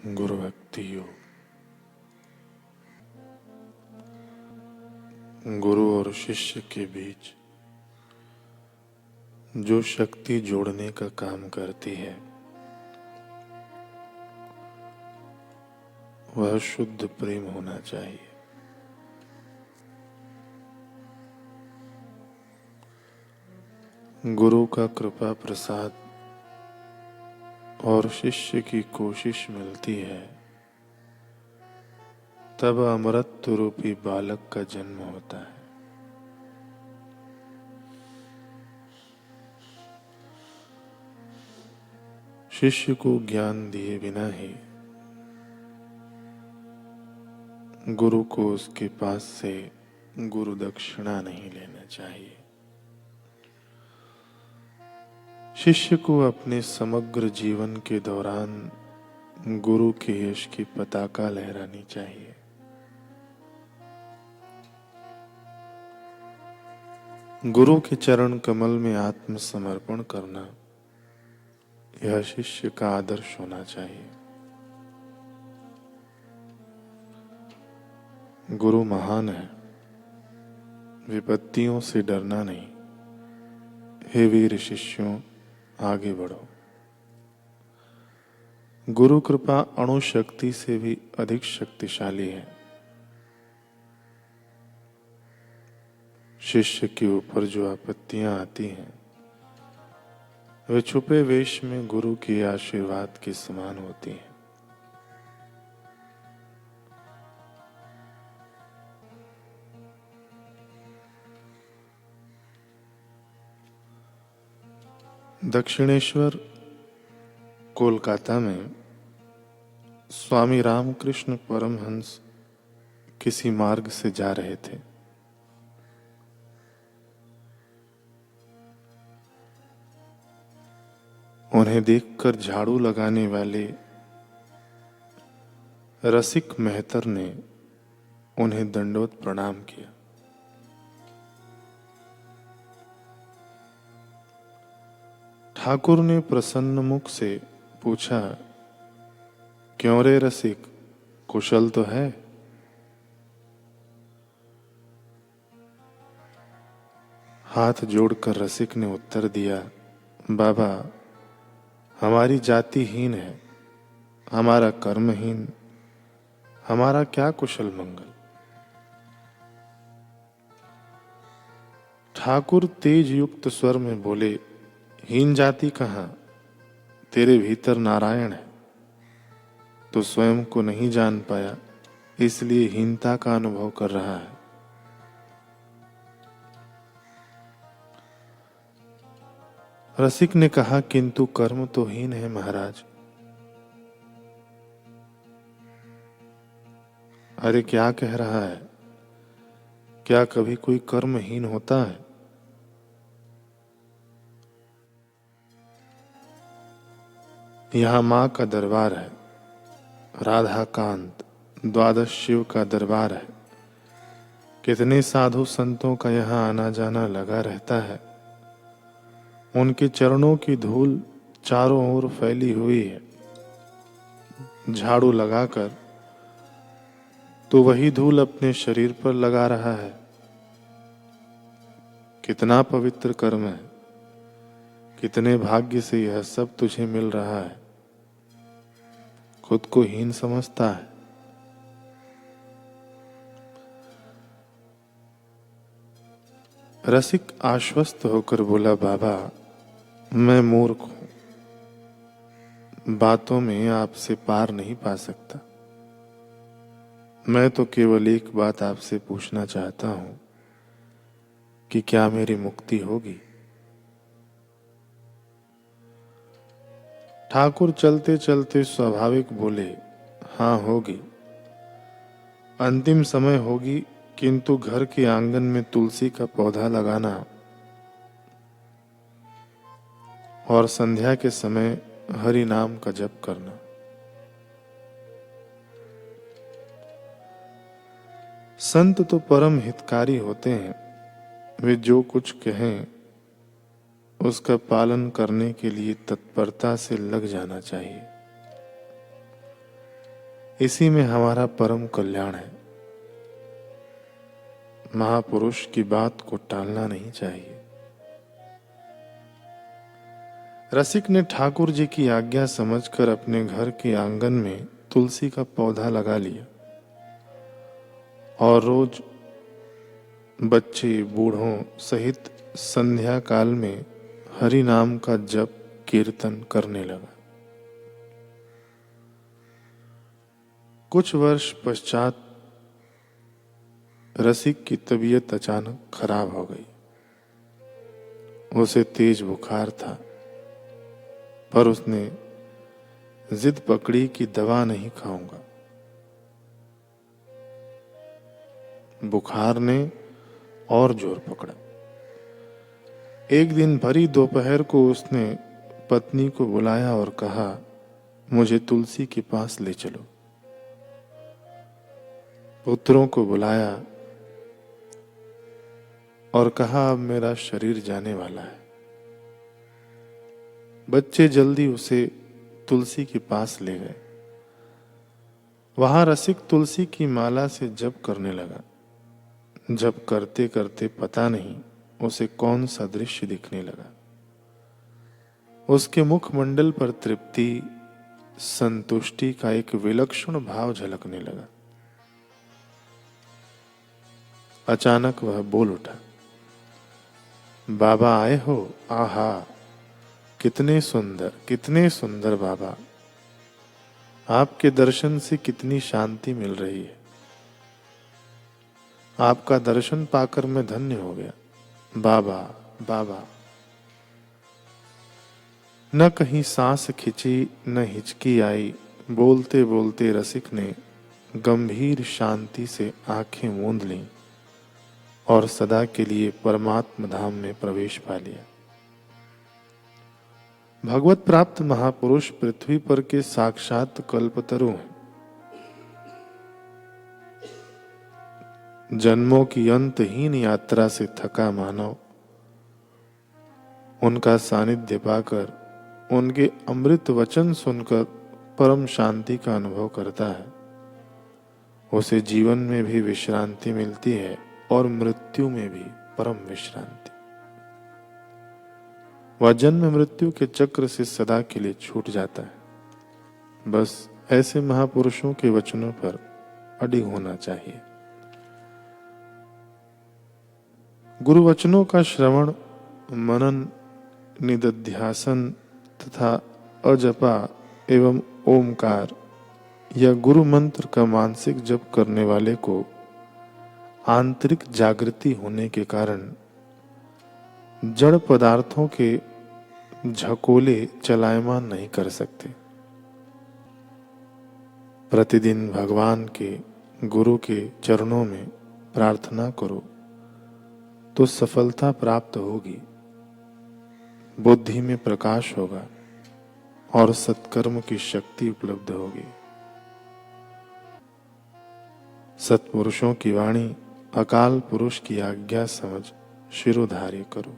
गुरु भक्ति योग। गुरु और शिष्य के बीच जो शक्ति जोड़ने का काम करती है वह शुद्ध प्रेम होना चाहिए। गुरु का कृपा प्रसाद और शिष्य की कोशिश मिलती है तब अमृत रूपी बालक का जन्म होता है। शिष्य को ज्ञान दिए बिना ही गुरु को उसके पास से गुरु दक्षिणा नहीं लेना चाहिए। शिष्य को अपने समग्र जीवन के दौरान गुरु के यश की पताका लहरानी चाहिए। गुरु के चरण कमल में आत्मसमर्पण करना यह शिष्य का आदर्श होना चाहिए। गुरु महान है, विपत्तियों से डरना नहीं। हे वीर शिष्यों, आगे बढ़ो। गुरु कृपा अणु शक्ति से भी अधिक शक्तिशाली है। शिष्य के ऊपर जो आपत्तियां आती हैं वे छुपे वेश में गुरु के आशीर्वाद के समान होती हैं। दक्षिणेश्वर कोलकाता में स्वामी रामकृष्ण परमहंस किसी मार्ग से जा रहे थे। उन्हें देखकर झाड़ू लगाने वाले रसिक मेहतर ने उन्हें दंडवत प्रणाम किया। ठाकुर ने प्रसन्न मुख से पूछा, क्यों रे रसिक, कुशल तो है? हाथ जोड़कर रसिक ने उत्तर दिया, बाबा, हमारी जाति हीन है, हमारा कर्महीन, हमारा क्या कुशल मंगल। ठाकुर तेज युक्त स्वर में बोले, हीन जाति कहाँ, तेरे भीतर नारायण है। तो स्वयं को नहीं जान पाया, इसलिए हीनता का अनुभव कर रहा है। रसिक ने कहा, किंतु कर्म तो हीन है महाराज। अरे क्या कह रहा है? क्या कभी कोई कर्महीन होता है? यहां मां का दरबार है, राधा कांत, द्वादश शिव का दरबार है। कितने साधु संतों का यहाँ आना जाना लगा रहता है। उनके चरणों की धूल चारों ओर फैली हुई है। झाड़ू लगाकर तो वही धूल अपने शरीर पर लगा रहा है। कितना पवित्र कर्म है, कितने भाग्य से यह सब तुझे मिल रहा है। खुद को हीन समझता है। रसिक आश्वस्त होकर बोला, बाबा, मैं मूर्ख हूं, बातों में आपसे पार नहीं पा सकता। मैं तो केवल एक बात आपसे पूछना चाहता हूं कि क्या मेरी मुक्ति होगी? ठाकुर चलते चलते स्वाभाविक बोले, हाँ होगी। अंतिम समय होगी, किंतु घर के आंगन में तुलसी का पौधा लगाना और संध्या के समय हरि नाम का जप करना। संत तो परम हितकारी होते हैं। वे जो कुछ कहें उसका पालन करने के लिए तत्परता से लग जाना चाहिए। इसी में हमारा परम कल्याण है। महापुरुष की बात को टालना नहीं चाहिए। रसिक ने ठाकुर जी की आज्ञा समझकर अपने घर के आंगन में तुलसी का पौधा लगा लिया और रोज बच्चे बूढ़ों सहित संध्या काल में हरि नाम का जप कीर्तन करने लगा। कुछ वर्ष पश्चात रसिक की तबीयत अचानक खराब हो गई। उसे तेज बुखार था, पर उसने जिद पकड़ी कि दवा नहीं खाऊंगा। बुखार ने और जोर पकड़ा। एक दिन भरी दोपहर को उसने पत्नी को बुलाया और कहा, मुझे तुलसी के पास ले चलो। पुत्रों को बुलाया और कहा, अब मेरा शरीर जाने वाला है। बच्चे जल्दी उसे तुलसी के पास ले गए। वहां रसिक तुलसी की माला से जप करने लगा। जप करते करते पता नहीं उसे कौन सा दृश्य दिखने लगा। उसके मुखमंडल पर तृप्ति, संतुष्टि का एक विलक्षण भाव झलकने लगा। अचानक वह बोल उठा, बाबा आए हो? आहा, कितने सुंदर बाबा। आपके दर्शन से कितनी शांति मिल रही है। आपका दर्शन पाकर मैं धन्य हो गया। बाबा बाबा। न कहीं सांस खिंची न हिचकी आई। बोलते बोलते रसिक ने गंभीर शांति से आंखें मूंद लीं और सदा के लिए परमात्म धाम में प्रवेश पा लिया। भगवत प्राप्त महापुरुष पृथ्वी पर के साक्षात कल्पतरु हैं। जन्मों की अंतहीन यात्रा से थका मानव उनका सानिध्य पाकर, उनके अमृत वचन सुनकर परम शांति का अनुभव करता है। उसे जीवन में भी विश्रांति मिलती है और मृत्यु में भी परम विश्रांति। वह जन्म मृत्यु के चक्र से सदा के लिए छूट जाता है। बस ऐसे महापुरुषों के वचनों पर अडिग होना चाहिए। गुरु वचनों का श्रवण, मनन, निदिध्यासन तथा अजपा एवं ओमकार या गुरु मंत्र का मानसिक जप करने वाले को आंतरिक जागृति होने के कारण जड़ पदार्थों के झकोले चलायमान नहीं कर सकते। प्रतिदिन भगवान के, गुरु के चरणों में प्रार्थना करो तो सफलता प्राप्त होगी, बुद्धि में प्रकाश होगा और सत्कर्म की शक्ति उपलब्ध होगी। सत्पुरुषों की वाणी, अकाल पुरुष की आज्ञा समझ शिरोधार्य करो।